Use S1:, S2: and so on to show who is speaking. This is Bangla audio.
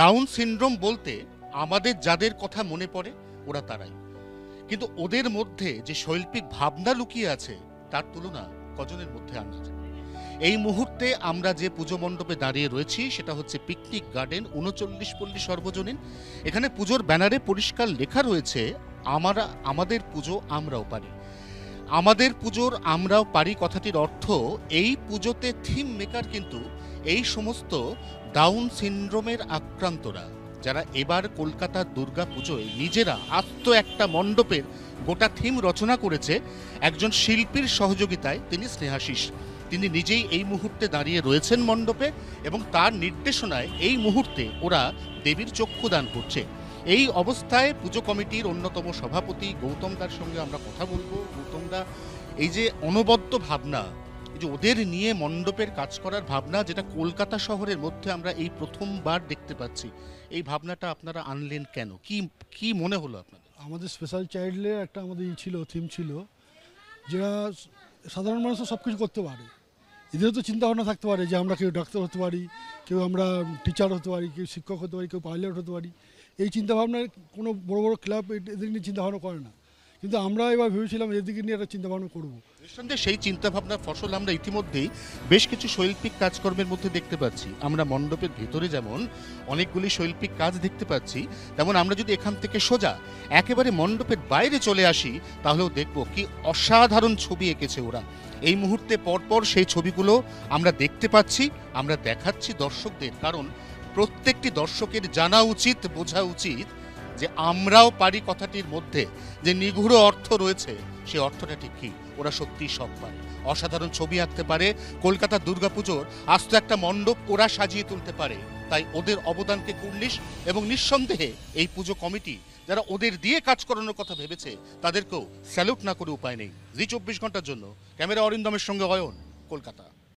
S1: ডাউন সিনড্রোম বলতে আমাদের যাদের কথা মনে পড়ে ওরা তারাই, কিন্তু ওদের মধ্যে যে শৈল্পিক ভাবনা লুকিয়ে আছে তার তুলনা কজনের মধ্যে আনা যায়। এই মুহূর্তে আমরা যে পুজো মণ্ডপে দাঁড়িয়ে রয়েছি সেটা হচ্ছে পিকনিক গার্ডেন ৩৯ পল্লী সর্বজনীন। এখানে পুজোর ব্যানারে পরিষ্কার লেখা রয়েছে আমাদের পুজো আমরাও পারি। আমাদের পুজোর আমরাও পারি কথাটির অর্থ এই পুজোতে থিম মেকার কিন্তু এই সমস্ত ডাউন সিনড্রোমের আক্রান্তরা, যারা এবার কলকাতার দুর্গা পুজোয় নিজেরা আস্ত একটা মণ্ডপের গোটা থিম রচনা করেছে একজন শিল্পীর সহযোগিতায়। তিনি স্নেহাশিস, তিনি নিজেই এই মুহূর্তে দাঁড়িয়ে রয়েছেন মণ্ডপে এবং তার নির্দেশনায় এই মুহূর্তে ওরা দেবীর চক্ষুদান করছে। এই অবস্থায় পুজো কমিটির অন্যতম সভাপতি গৌতম দার সঙ্গে আমরা কথা বলবো। গৌতম দা, এই যে অনবদ্য ভাবনা, এই যে ওদের নিয়ে মণ্ডপের কাজ করার ভাবনা, যেটা কলকাতা শহরের মধ্যে আমরা এই প্রথমবার দেখতে পাচ্ছি, এই ভাবনাটা আপনারা আনলেন কেন? কি কি মনে হলো আপনাদের?
S2: আমাদের স্পেশাল চাইল্ডে একটা আমাদের ছিল, থিম ছিল, যেটা সাধারণ মানুষও সব কিছু করতে পারে। এদেরও তো চিন্তাভাবনা থাকতে পারে যে আমরা কেউ ডাক্তার হতে পারি, কেউ আমরা টিচার হতে পারি, কেউ শিক্ষক হতে পারি, কেউ পাইলট হতে পারি। এই চিন্তাভাবনায় কোনো বড় বড় ক্লাব এদের নিয়ে চিন্তাভাবনা করে না, কিন্তু আমরা এবার ভেবেছিলাম এদিকে নিয়ে একটা চিন্তাভাবনা করবো।
S1: নিঃসন্দেহে সেই চিন্তাভাবনার ফসল আমরা ইতিমধ্যেই বেশ কিছু শৈল্পিক কাজকর্মের মধ্যে দেখতে পাচ্ছি। আমরা মণ্ডপের ভেতরে যেমন অনেকগুলি শৈল্পিক কাজ দেখতে পাচ্ছি, তেমন আমরা যদি এখান থেকে সোজা একেবারে মণ্ডপের বাইরে চলে আসি তাহলেও দেখব কি অসাধারণ ছবি এঁকেছে ওরা। এই মুহূর্তে পরপর সেই ছবিগুলো আমরা দেখতে পাচ্ছি, আমরা দেখাচ্ছি দর্শকদের, কারণ প্রত্যেকটি দর্শকের জানা উচিত, বোঝা উচিত যে আমরাও পারি কথাটির মধ্যে যে নিগূঢ় অর্থ রয়েছে, সেই অর্থটা ঠিক কি। ওরা সত্যিই সব পারে, অসাধারণ ছবি আঁকতে পারে, কলকাতা দুর্গাপুজোর আস্ত একটা মণ্ডপ ওরা সাজিয়ে তুলতে পারে। তাই ওদের অবদানকে কুর্নিশ, এবং নিঃসন্দেহে এই পুজো কমিটি যারা ওদের দিয়ে কাজ করানোর কথা ভেবেছে তাদেরকেও স্যালুট না করে উপায় নেই। জি ২৪ ঘন্টার জন্য ক্যামেরা অরিন্দমের সঙ্গে অয়ন, কলকাতা।